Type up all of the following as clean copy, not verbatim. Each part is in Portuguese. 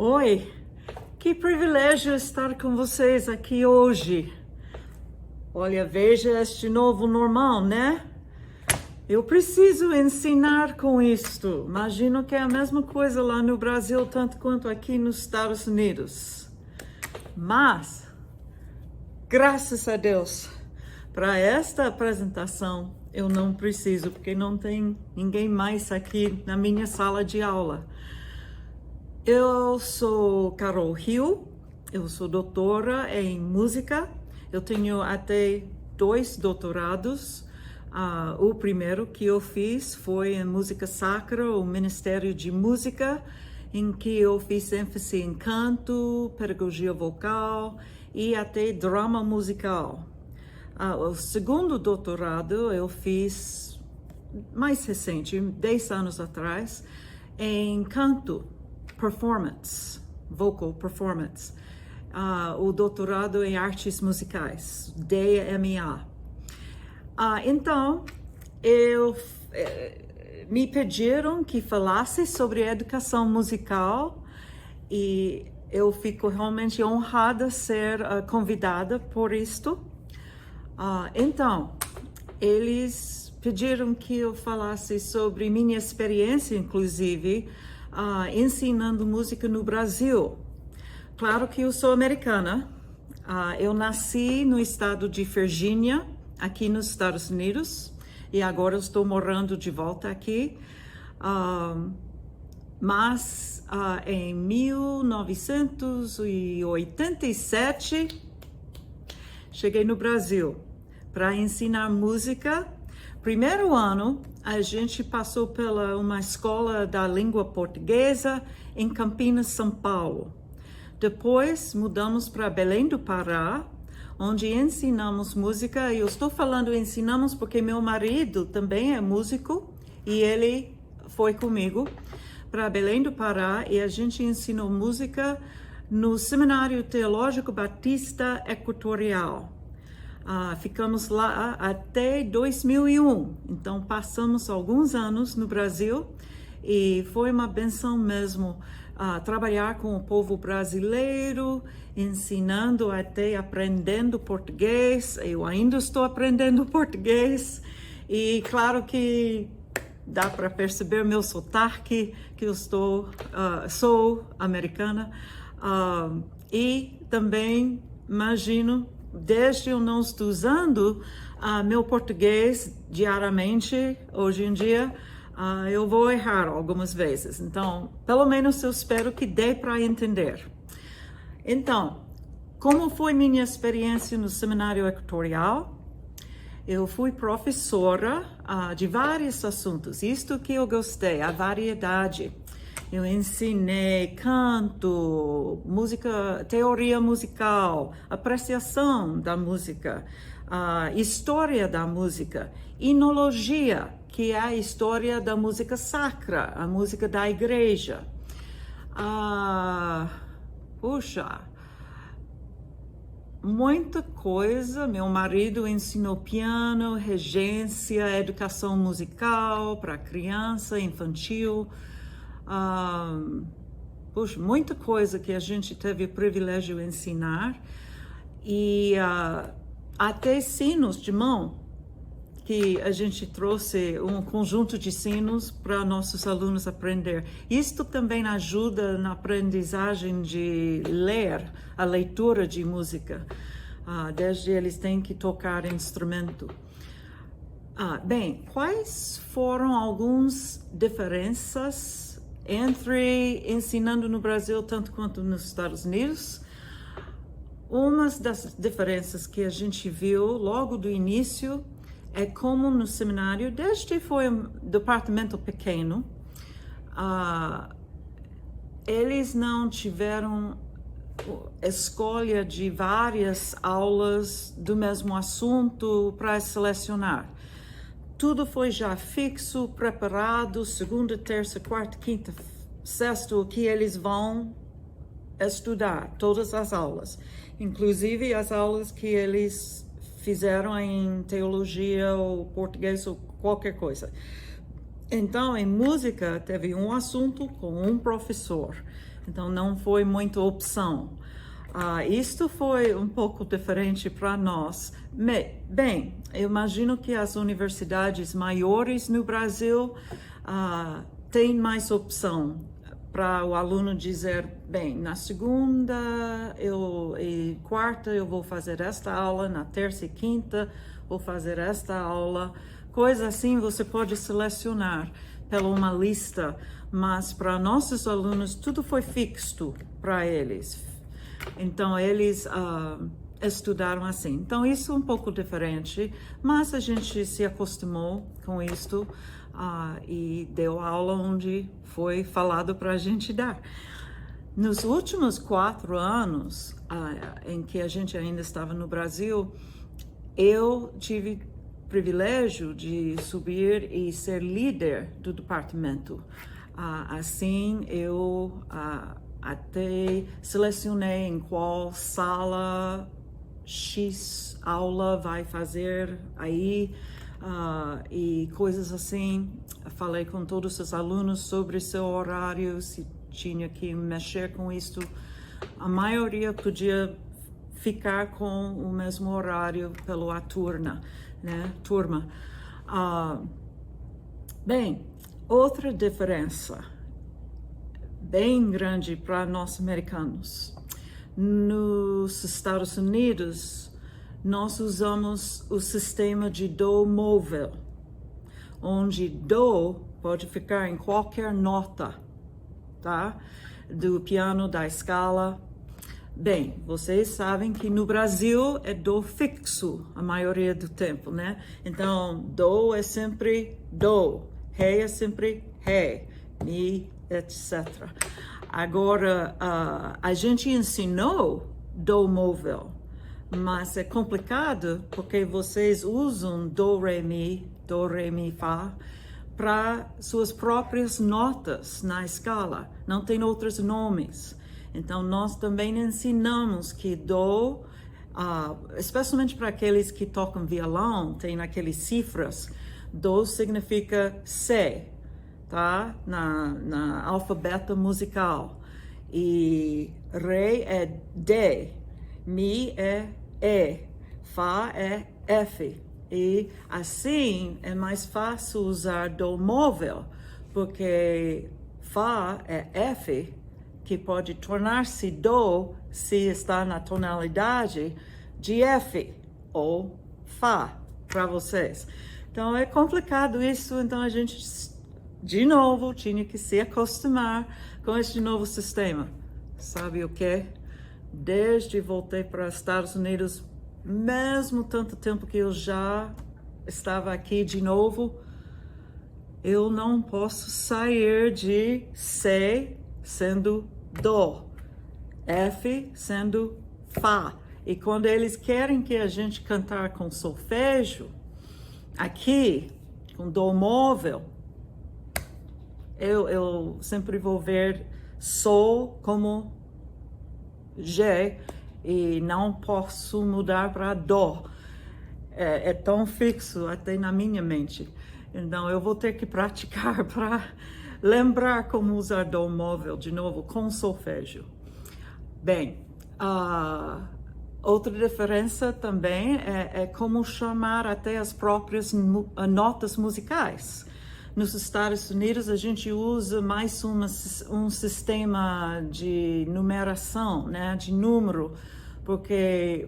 Oi, que privilégio estar com vocês aqui hoje. Olha, veja este novo normal, né? Eu preciso ensinar com isto. Imagino que é a mesma coisa lá no Brasil, tanto quanto aqui nos Estados Unidos. Mas, graças a Deus, para esta apresentação eu não preciso, porque não tem ninguém mais aqui na minha sala de aula. Eu sou Carol Hill, eu sou doutora em música, eu tenho até 2 doutorados. O primeiro que eu fiz foi em música sacra, o Ministério de Música, em que eu fiz ênfase em canto, pedagogia vocal e até drama musical. O segundo doutorado eu fiz mais recente, 10 anos atrás, em canto. Performance, vocal performance, o doutorado em artes musicais, DMA. Então, me pediram que falasse sobre educação musical e eu fico realmente honrada ser convidada por isto. Então, eles pediram que eu falasse sobre minha experiência, inclusive, ensinando música no Brasil. Claro que eu sou americana. Eu nasci no estado de Virgínia, aqui nos Estados Unidos, e agora eu estou morando de volta aqui. Mas em 1987, cheguei no Brasil para ensinar música. Primeiro ano, a gente passou pela uma escola da língua portuguesa em Campinas, São Paulo. Depois mudamos para Belém do Pará, onde ensinamos música. Eu estou falando ensinamos porque meu marido também é músico e ele foi comigo para Belém do Pará e a gente ensinou música no Seminário Teológico Batista Equatorial. Ficamos lá até 2001, então passamos alguns anos no Brasil e foi uma benção mesmo trabalhar com o povo brasileiro, ensinando até aprendendo português. Eu ainda estou aprendendo português e claro que dá para perceber meu sotaque, que eu sou americana, e também imagino, desde eu não estou usando meu português diariamente, hoje em dia, eu vou errar algumas vezes. Então, pelo menos eu espero que dê para entender. Então, como foi minha experiência no Seminário Equatorial? Eu fui professora de vários assuntos. Isto que eu gostei, a variedade. Eu ensinei canto, música, teoria musical, apreciação da música, história da música, enologia, que é a história da música sacra, a música da igreja. Muita coisa. Meu marido ensinou piano, regência, educação musical para criança, infantil. Muita coisa que a gente teve o privilégio de ensinar e até sinos de mão, que a gente trouxe um conjunto de sinos para nossos alunos aprender. Isto também ajuda na aprendizagem de ler, a leitura de música, desde eles têm que tocar instrumento. Bem, quais foram algumas diferenças entre ensinando no Brasil tanto quanto nos Estados Unidos? Uma das diferenças que a gente viu logo do início é como no seminário, desde foi um departamento pequeno, eles não tiveram escolha de várias aulas do mesmo assunto para selecionar. Tudo foi já fixo, preparado, segunda, terça, quarta, quinta, sexta, o que eles vão estudar, todas as aulas, inclusive as aulas que eles fizeram em teologia ou português ou qualquer coisa. Então, em música, teve um assunto com um professor. Então não foi muita opção. Isto foi um pouco diferente para nós. Bem, eu imagino que as universidades maiores no Brasil têm mais opção para o aluno dizer, bem, na segunda e quarta eu vou fazer esta aula, na terça e quinta vou fazer esta aula. Coisa assim você pode selecionar pela uma lista, mas para nossos alunos tudo foi fixo para eles. Então eles estudaram assim. Então isso é um pouco diferente, mas a gente se acostumou com isto e deu aula onde foi falado para a gente dar. Nos últimos 4 anos em que a gente ainda estava no Brasil, eu tive privilégio de subir e ser líder do departamento. Assim, eu até selecionei em qual sala X aula vai fazer aí e coisas assim. Falei com todos os alunos sobre seu horário, se tinha que mexer com isso. A maioria podia ficar com o mesmo horário pela turma. Bem, outra diferença bem grande para nós americanos. Nos Estados Unidos, nós usamos o sistema de do móvel, onde do pode ficar em qualquer nota, tá? Do piano, da escala. Bem, vocês sabem que no Brasil é do fixo a maioria do tempo, né? Então, do é sempre do, ré é sempre ré, mi, etc. Agora, a gente ensinou do móvel, mas é complicado porque vocês usam do, ré, mi, fá, para suas próprias notas na escala. Não tem outros nomes. Então, nós também ensinamos que do, especialmente para aqueles que tocam violão, tem aqueles cifras, do significa C, tá? Na alfabeto musical. E ré é D, mi é E, fá é F. E assim é mais fácil usar do móvel, porque fá é F, que pode tornar-se do se está na tonalidade de F ou Fá para vocês. Então é complicado isso, então a gente de novo tinha que se acostumar com este novo sistema. Sabe o que? Desde voltei para os Estados Unidos, mesmo tanto tempo que eu já estava aqui de novo, eu não posso sair de C sendo do, F sendo Fá. E quando eles querem que a gente cantar com solfejo, aqui, com do móvel, eu sempre vou ver Sol como G e não posso mudar para Dó. É tão fixo até na minha mente. Então eu vou ter que praticar para lembrar como usar do móvel de novo com solfejo. Bem, outra diferença também é como chamar até as próprias notas musicais. Nos Estados Unidos a gente usa mais um sistema de numeração, né, de número, porque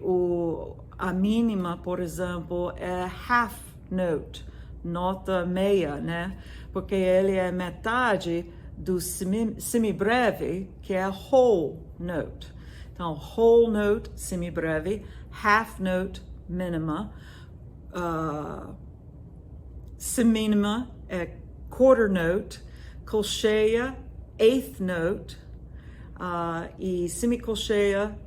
a mínima, por exemplo, é half note, nota meia, né? Porque ele é metade do semibreve, que é whole note. Então, whole note, semibreve, half note, mínima, semínima é quarter note, colcheia, eighth note, e semicolcheia,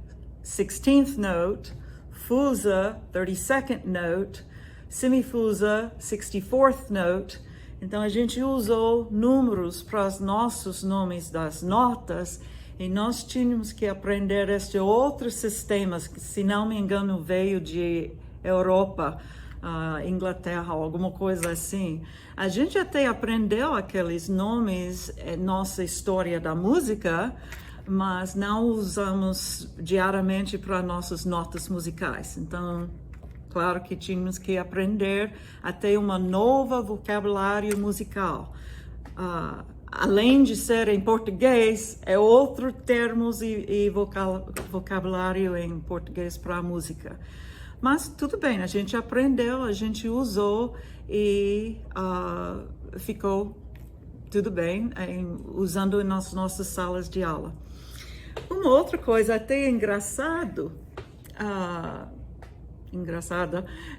16th note, fusa, 32nd note, semifusa, 64th note. Então a gente usou números para os nossos nomes das notas e nós tínhamos que aprender este outro sistema, que se não me engano veio de Europa, Inglaterra, alguma coisa assim. A gente até aprendeu aqueles nomes, nossa história da música, mas não usamos diariamente para nossas notas musicais. Então, claro que tínhamos que aprender a ter uma nova vocabulário musical. Além de ser em português, é outro termos e vocabulário em português para a música. Mas tudo bem, a gente aprendeu, a gente usou e ficou tudo bem usando nas nossas salas de aula. Uma outra coisa até engraçada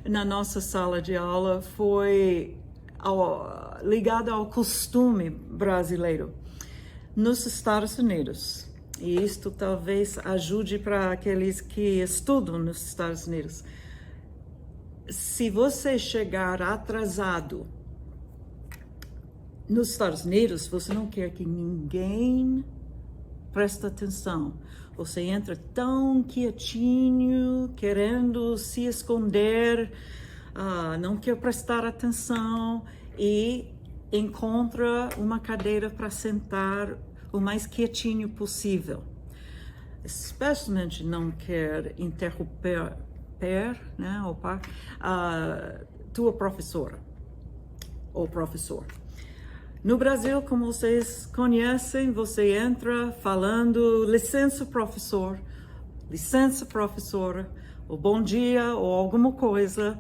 na nossa sala de aula foi ligada ao costume brasileiro nos Estados Unidos. E isto talvez ajude para aqueles que estudam nos Estados Unidos. Se você chegar atrasado nos Estados Unidos, você não quer que ninguém preste atenção. Você entra tão quietinho, querendo se esconder, não quer prestar atenção e encontra uma cadeira para sentar o mais quietinho possível. Especialmente não quer interromper, né, tua professora ou professor. No Brasil, como vocês conhecem, você entra falando licença, professor, licença, professora, ou bom dia, ou alguma coisa.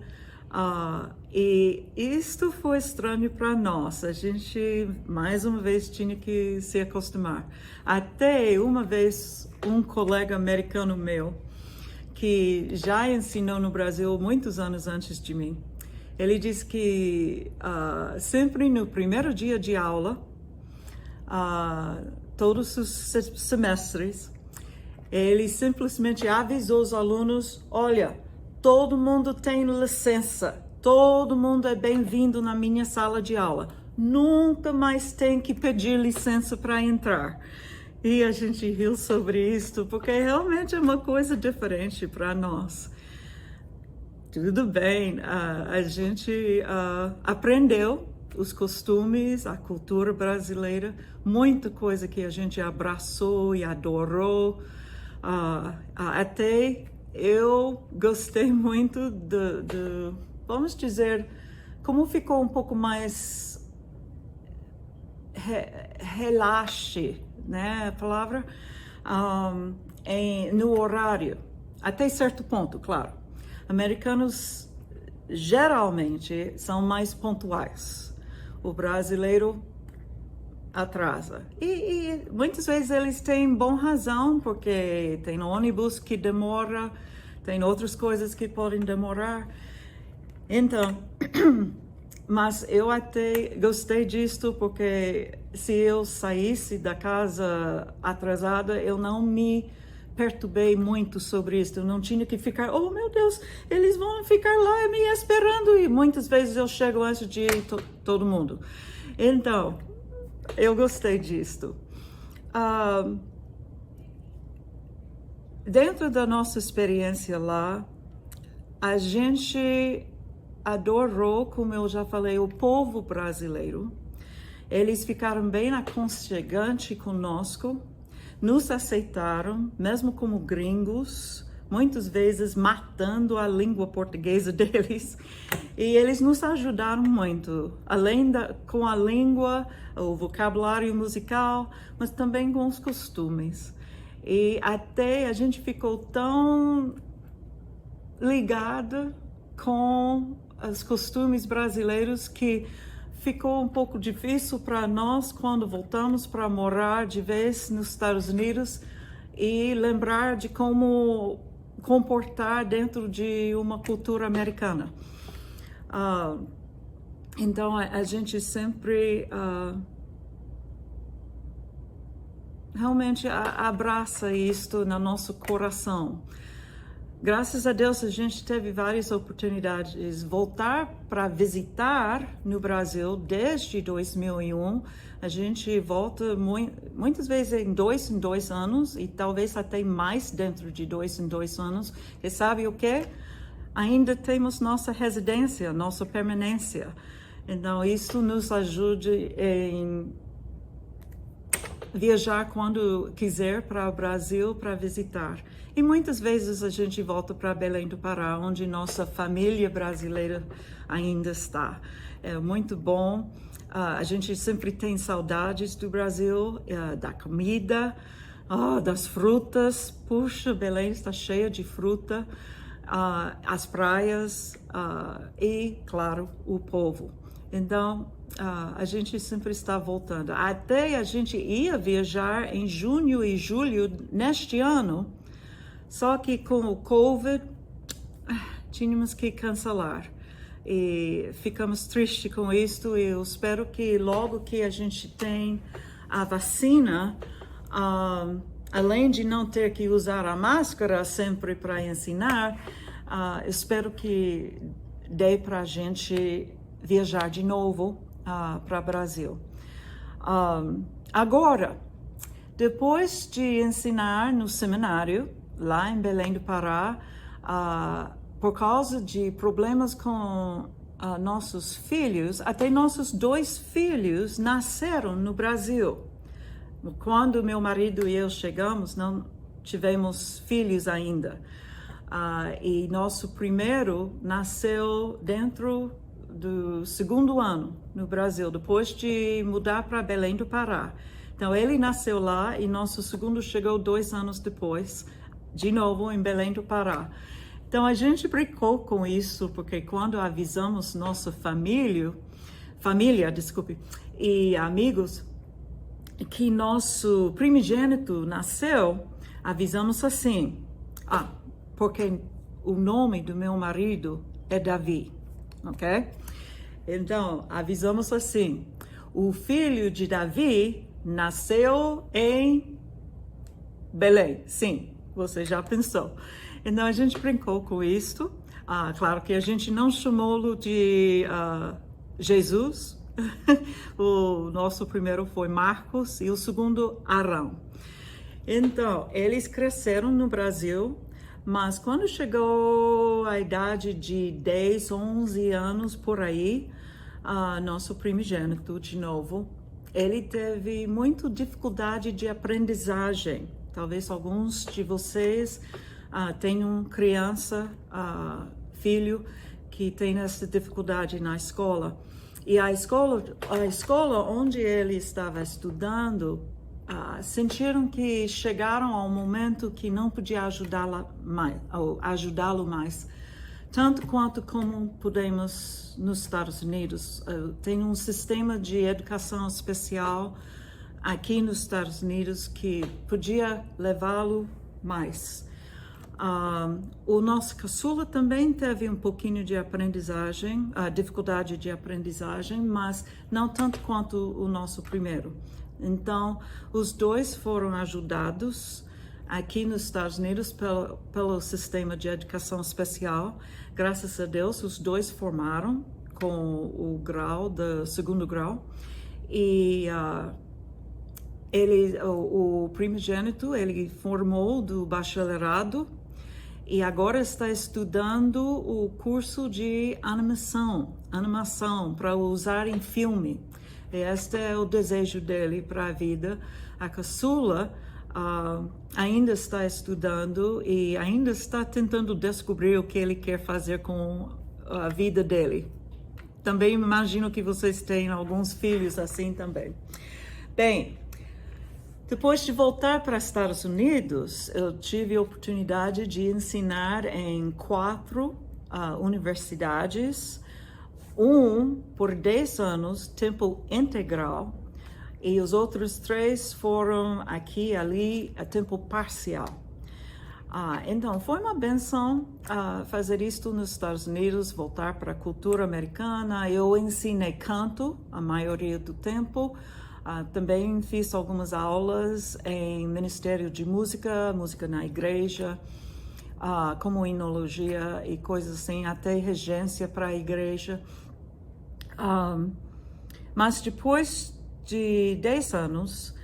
E isto foi estranho para nós. A gente, mais uma vez, tinha que se acostumar. Até uma vez, um colega americano meu, que já ensinou no Brasil muitos anos antes de mim, ele disse que sempre no primeiro dia de aula, todos os semestres, ele simplesmente avisou os alunos: olha, todo mundo tem licença, todo mundo é bem-vindo na minha sala de aula. Nunca mais tem que pedir licença para entrar. E a gente riu sobre isso, porque realmente é uma coisa diferente para nós. Tudo bem, a gente aprendeu os costumes, a cultura brasileira, muita coisa que a gente abraçou e adorou. Até eu gostei muito vamos dizer, como ficou um pouco mais relaxe, né, a palavra, no horário, até certo ponto, claro. Americanos geralmente são mais pontuais. O brasileiro atrasa. E muitas vezes eles têm boa razão, porque tem ônibus que demora, tem outras coisas que podem demorar. Então, mas eu até gostei disto, porque se eu saísse da casa atrasada, eu não me perturbei muito sobre isso. Eu não tinha que ficar, oh meu Deus, eles vão ficar lá me esperando. E muitas vezes eu chego antes de todo mundo. Então, eu gostei disto. Dentro da nossa experiência lá, a gente adorou, como eu já falei, o povo brasileiro. Eles ficaram bem aconchegantes conosco, nos aceitaram, mesmo como gringos, muitas vezes matando a língua portuguesa deles. E eles nos ajudaram muito, além com a língua, o vocabulário musical, mas também com os costumes. E até a gente ficou tão ligada com os costumes brasileiros que ficou um pouco difícil para nós quando voltamos para morar de vez nos Estados Unidos e lembrar de como comportar dentro de uma cultura americana. Então a gente sempre realmente abraça isto no nosso coração. Graças a Deus a gente teve várias oportunidades de voltar para visitar no Brasil desde 2001. A gente volta muitas vezes em 2 anos e talvez até mais dentro de 2 anos. E sabe o quê? Ainda temos nossa residência, nossa permanência. Então isso nos ajuda em viajar quando quiser para o Brasil para visitar. E muitas vezes a gente volta para Belém do Pará, onde nossa família brasileira ainda está. É muito bom. A gente sempre tem saudades do Brasil, da comida, das frutas. Puxa, Belém está cheia de fruta. As praias e, claro, o povo. Então, a gente sempre está voltando. Até a gente ia viajar em junho e julho neste ano, só que com o COVID, tínhamos que cancelar. E ficamos tristes com isso e eu espero que logo que a gente tem a vacina, além de não ter que usar a máscara sempre para ensinar, espero que dê para a gente viajar de novo para o Brasil. Agora, depois de ensinar no seminário, lá em Belém do Pará, por causa de problemas com nossos filhos, até nossos 2 filhos nasceram no Brasil. Quando meu marido e eu chegamos, não tivemos filhos ainda. E nosso primeiro nasceu dentro do 2º ano no Brasil, depois de mudar para Belém do Pará. Então, ele nasceu lá e nosso segundo chegou 2 anos depois, de novo em Belém do Pará. Então, a gente brincou com isso, porque quando avisamos nossa família, e amigos, que nosso primogênito nasceu, avisamos assim, porque o nome do meu marido é Davi, ok? Então, avisamos assim, o filho de Davi nasceu em Belém. Sim, você já pensou. Então, a gente brincou com isso. Claro que a gente não chamou-lo de Jesus. O nosso primeiro foi Marcos e o segundo, Arão. Então, eles cresceram no Brasil, mas quando chegou a idade de 10, 11 anos por aí, nosso primogênito, de novo, ele teve muita dificuldade de aprendizagem. Talvez alguns de vocês tenham criança, filho, que tem essa dificuldade na escola. E a escola onde ele estava estudando, sentiram que chegaram ao momento que não podia ajudá-lo mais, tanto quanto como podemos nos Estados Unidos. Tem um sistema de educação especial aqui nos Estados Unidos que podia levá-lo mais. O nosso caçula também teve um pouquinho de aprendizagem, dificuldade de aprendizagem, mas não tanto quanto o nosso primeiro. Então, os 2 foram ajudados aqui nos Estados Unidos pelo sistema de educação especial. Graças a Deus, os 2 formaram com o grau, do 2º grau. E o primogênito, ele formou do bacharelado e agora está estudando o curso de animação para usar em filme. E este é o desejo dele para a vida. A caçula ainda está estudando e ainda está tentando descobrir o que ele quer fazer com a vida dele. Também imagino que vocês têm alguns filhos assim também. Bem, depois de voltar para os Estados Unidos, eu tive a oportunidade de ensinar em 4 universidades, por 10 anos, tempo integral, e os outros 3 foram aqui e ali a tempo parcial. Então, foi uma benção fazer isto nos Estados Unidos, voltar para a cultura americana. Eu ensinei canto a maioria do tempo. Também fiz algumas aulas em Ministério de Música na igreja, como enologia e coisas assim, até regência para a igreja. Mas depois de 10 anos,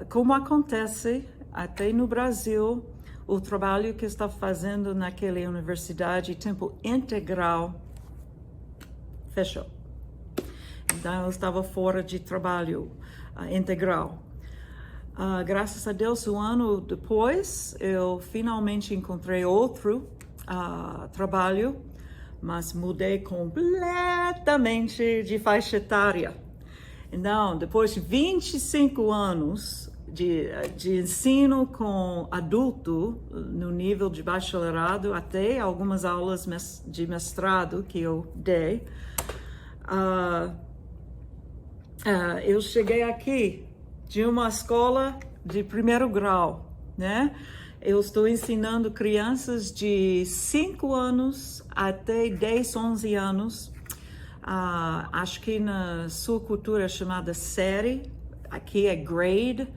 como acontece até no Brasil, o trabalho que está fazendo naquela universidade, tempo integral, fechou. Então, eu estava fora de trabalho integral. Graças a Deus, um ano depois, eu finalmente encontrei outro trabalho, mas mudei completamente de faixa etária. Então, depois de 25 anos de ensino com adulto, no nível de bacharelado, até algumas aulas de mestrado que eu dei, eu cheguei aqui de uma escola de primeiro grau, né? Eu estou ensinando crianças de 5 anos até 10, 11 anos. Acho que na sua cultura é chamada série, aqui é grade,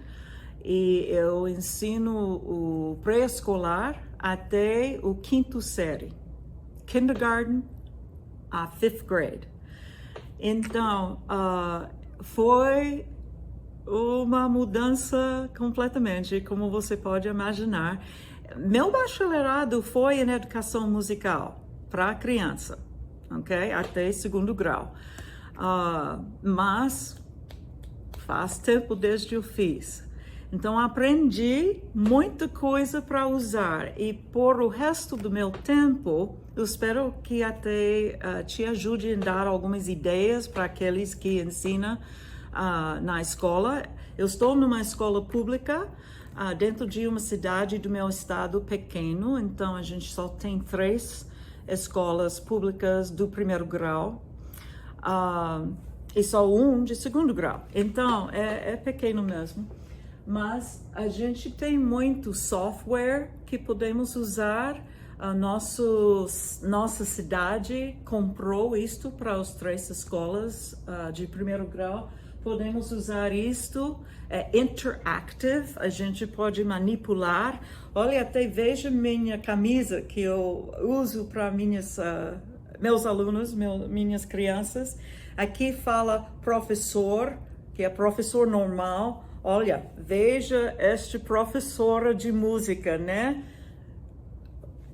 e eu ensino o pré-escolar até o 5º série, kindergarten a 5th grade. Então, foi uma mudança completamente, como você pode imaginar. Meu bacharelado foi em educação musical para criança, ok? Até 2º grau. Mas faz tempo desde que eu fiz. Então, aprendi muita coisa para usar e por o resto do meu tempo, eu espero que até te ajude a dar algumas ideias para aqueles que ensinam na escola. Eu estou numa escola pública dentro de uma cidade do meu estado pequeno, então a gente só tem 3 escolas públicas do primeiro grau e só um de 2º grau. Então é pequeno mesmo. Mas a gente tem muito software que podemos usar. Nossa cidade comprou isto para as 3 escolas de primeiro grau. Podemos usar isto, interactive, a gente pode manipular. Olha, até veja minha camisa que eu uso para meus alunos, minhas crianças. Aqui fala professor, que é professor normal. Olha, veja esta professora de música, né?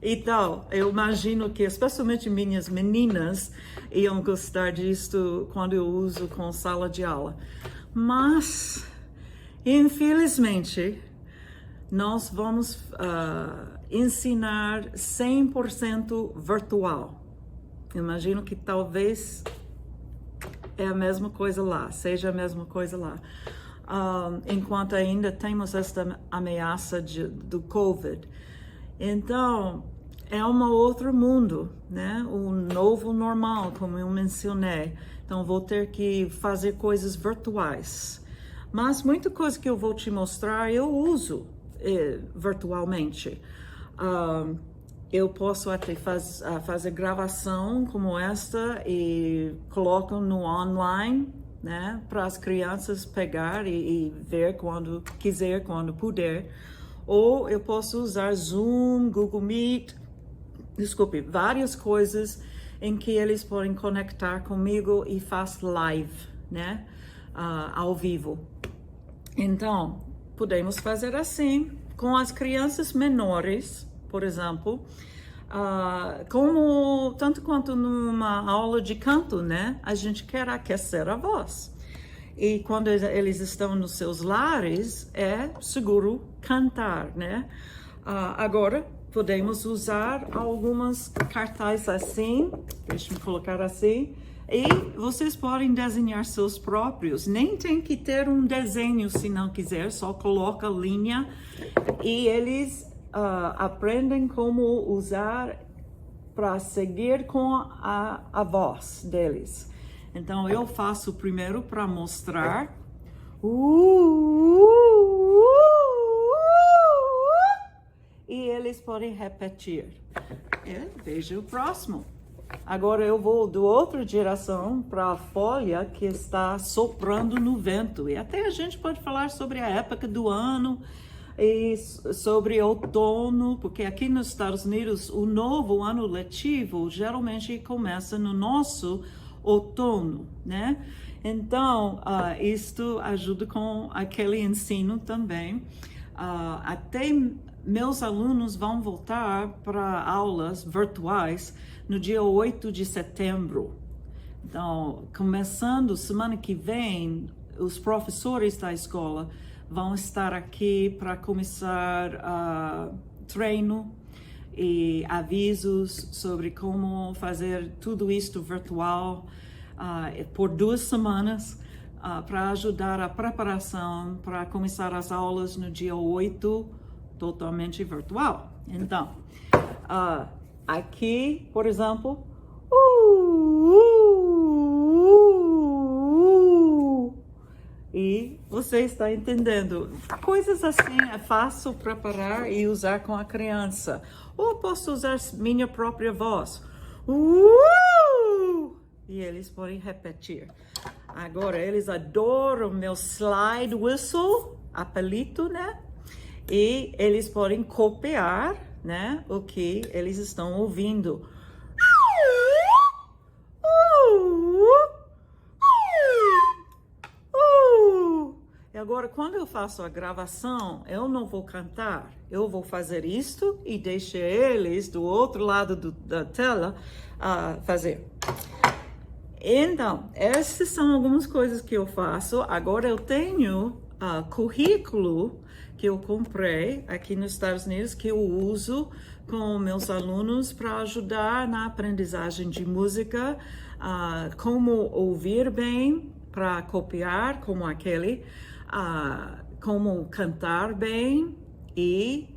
Então, eu imagino que especialmente minhas meninas iam gostar disto quando eu uso com sala de aula. Mas, infelizmente, nós vamos ensinar 100% virtual. Imagino que talvez é a mesma coisa lá, seja a mesma coisa lá. Enquanto ainda temos esta ameaça do COVID. Então, é um outro mundo, né? O novo normal, como eu mencionei. Então, vou ter que fazer coisas virtuais. Mas muita coisa que eu vou te mostrar, eu uso virtualmente. Eu posso até fazer gravação como esta e coloco no online, né? Para as crianças pegar e ver quando quiser, quando puder. Ou eu posso usar Zoom, Google Meet, várias coisas em que eles podem conectar comigo e faz live, né? Ao vivo. Então, podemos fazer assim com as crianças menores, por exemplo, tanto quanto numa aula de canto, né? A gente quer aquecer a voz. E quando eles estão nos seus lares, é seguro cantar, né? Agora, podemos usar algumas cartazes assim, deixa eu colocar assim, e vocês podem desenhar seus próprios. Nem tem que ter um desenho se não quiser, só coloca linha e eles aprendem como usar para seguir com a voz deles. Então, eu faço primeiro para mostrar. E eles podem repetir. Veja o próximo. Agora eu vou do outra direção para a folha que está soprando no vento. E até a gente pode falar sobre a época do ano e sobre outono, porque aqui nos Estados Unidos o novo ano letivo geralmente começa no nosso outono, né? Então, isto ajuda com aquele ensino também. Até meus alunos vão voltar para aulas virtuais no dia 8 de setembro. Então, começando semana que vem, os professores da escola vão estar aqui para começar treino e avisos sobre como fazer tudo isto virtual por 2 semanas para ajudar a preparação para começar as aulas no dia 8, totalmente virtual. Então, aqui, por exemplo, e você está entendendo. Coisas assim é fácil preparar e usar com a criança. Ou posso usar minha própria voz. E eles podem repetir. Agora, eles adoram meu slide whistle, apelito, né? E eles podem copiar, né, o que eles estão ouvindo. E agora, quando eu faço a gravação, eu não vou cantar. Eu vou fazer isto e deixar eles do outro lado da tela fazer. Então, essas são algumas coisas que eu faço. Agora eu tenho currículo que eu comprei aqui nos Estados Unidos, que eu uso com meus alunos para ajudar na aprendizagem de música, como ouvir bem para copiar, como aquele, como cantar bem e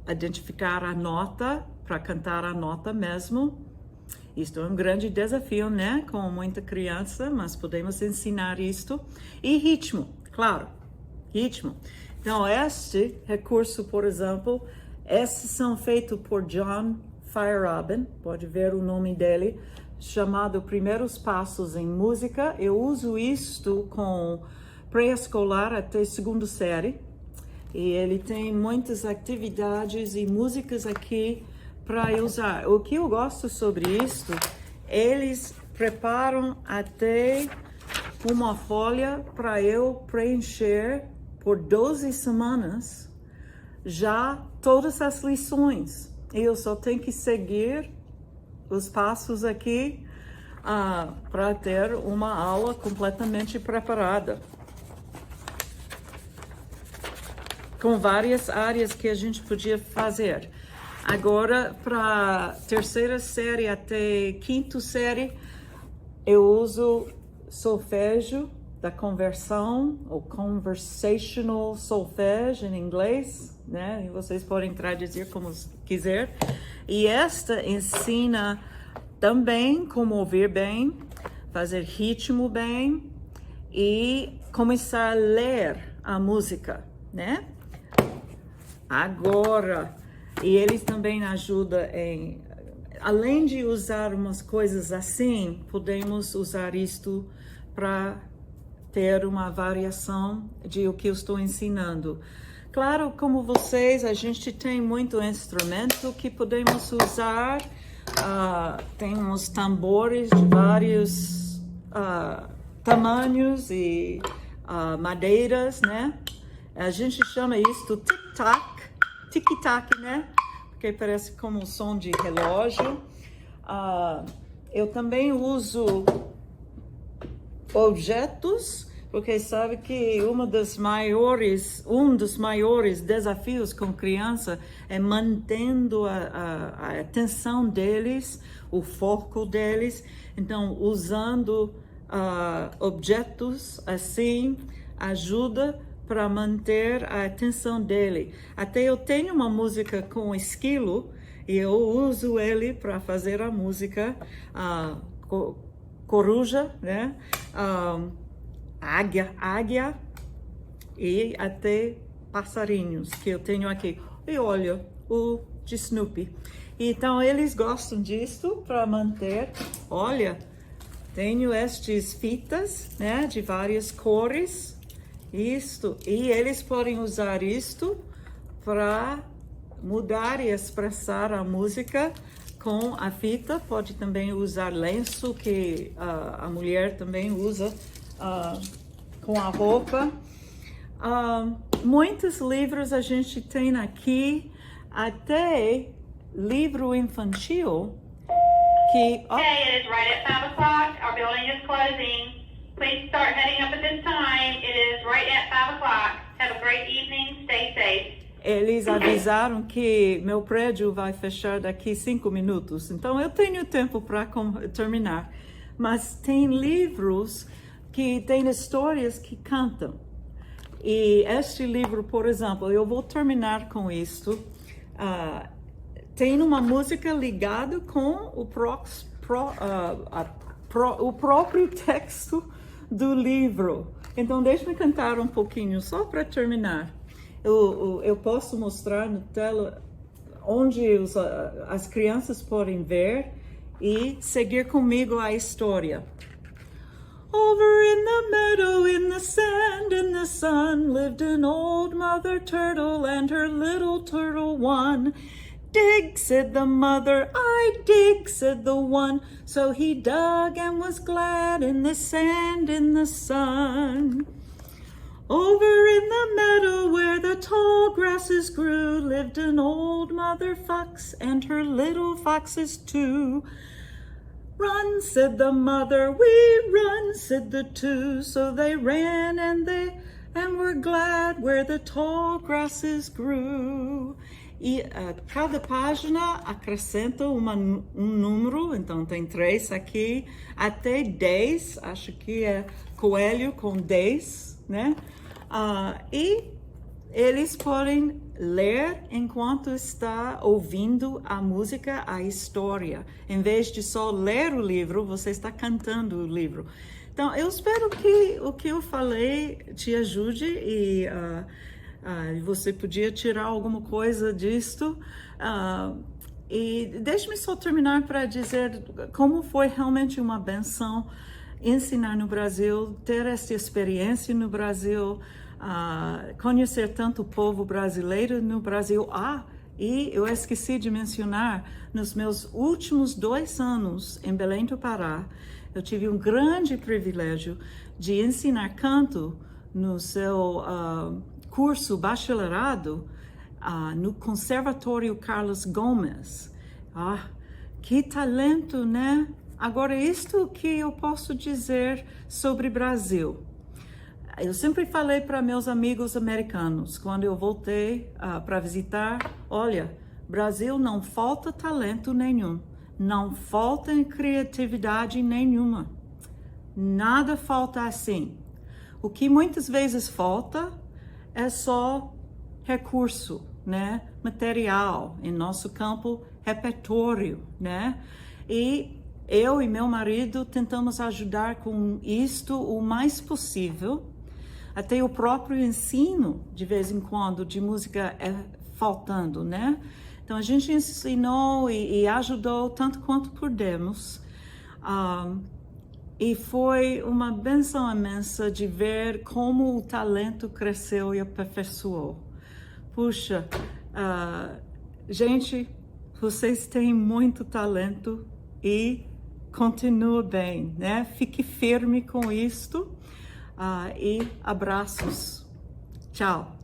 identificar a nota, para cantar a nota mesmo. Isto é um grande desafio, né? Com muita criança, mas podemos ensinar isto. E ritmo, claro, ritmo. Então, este recurso, por exemplo, esses são feitos por John Feierabend, pode ver o nome dele, chamado Primeiros Passos em Música. Eu uso isto com pré-escolar até 2ª série. E ele tem muitas atividades e músicas aqui para eu usar. O que eu gosto sobre isto, eles preparam até uma folha para eu preencher por 12 semanas já todas as lições. Eu só tenho que seguir os passos aqui para ter uma aula completamente preparada. Com várias áreas que a gente podia fazer. Agora, para 3ª série até 5ª série, eu uso solfégio da conversão, ou conversational solfege em inglês, né? E vocês podem traduzir como quiser. E esta ensina também como ouvir bem, fazer ritmo bem e começar a ler a música, né? Agora, e eles também ajudam em, além de usar umas coisas assim, podemos usar isto para ter uma variação de o que eu estou ensinando. Claro, como vocês, a gente tem muito instrumento que podemos usar, tem uns tambores de vários tamanhos e madeiras, né? A gente chama isto tic-tac, tic-tac, né? Porque parece como um som de relógio. Eu também uso objetos, porque sabe que um dos maiores desafios com criança é mantendo a atenção deles, o foco deles. Então, usando objetos assim, ajuda para manter a atenção dele. Até eu tenho uma música com esquilo e eu uso ele para fazer a música coruja, né? Águia e até passarinhos que eu tenho aqui. E olha, o de Snoopy. Então eles gostam disso para manter. Olha, tenho estas fitas, né? De várias cores. Isto, e eles podem usar isto para mudar e expressar a música com a fita. Pode também usar lenço, que a mulher também usa com a roupa. Muitos livros a gente tem aqui, até livro infantil, que... Okay, it is right at 5 o'clock. Our building is closing. Please start heading up at this time. It is right at 5 o'clock. Have a great evening. Stay safe. Eles avisaram que meu prédio vai fechar daqui 5 minutos, então eu tenho tempo para terminar. Mas tem livros que têm histórias que cantam. E este livro, por exemplo, eu vou terminar com isto. Tem uma música ligada com o próprio texto do livro. Então, deixe-me cantar um pouquinho, só para terminar. Eu posso mostrar no tela onde as crianças podem ver e seguir comigo a história. Over in the meadow, in the sand, in the sun, lived an old mother turtle and her little turtle one. Dig, said the mother, I dig, said the one. So he dug and was glad in the sand, in the sun. Over in the meadow where the tall grasses grew, lived an old mother fox and her little foxes too. Run, said the mother, we run, said the two. So they ran and were glad where the tall grasses grew. E cada página acrescenta um número, então tem 3 aqui, até 10, acho que é coelho com 10, né? E eles podem ler enquanto está ouvindo a música, a história. Em vez de só ler o livro, você está cantando o livro. Então, eu espero que o que eu falei te ajude e você podia tirar alguma coisa disto. E deixe-me só terminar para dizer como foi realmente uma benção ensinar no Brasil, ter essa experiência no Brasil, conhecer tanto o povo brasileiro no Brasil. E eu esqueci de mencionar, nos meus últimos 2 anos em Belém do Pará, eu tive um grande privilégio de ensinar canto no seu curso bacharelado no Conservatório Carlos Gomes. Que talento, né? Agora, isto que eu posso dizer sobre Brasil. Eu sempre falei para meus amigos americanos, quando eu voltei para visitar, olha, Brasil não falta talento nenhum, não falta criatividade nenhuma, nada falta assim. O que muitas vezes falta é só recurso, né? Material, em nosso campo, repertório, né? E eu e meu marido tentamos ajudar com isto o mais possível. Até o próprio ensino, de vez em quando, de música é faltando, né? Então, a gente ensinou e ajudou tanto quanto pudemos. E foi uma bênção imensa de ver como o talento cresceu e aperfeiçoou. Puxa, gente, vocês têm muito talento e continua bem, né? Fique firme com isto. E abraços. Tchau.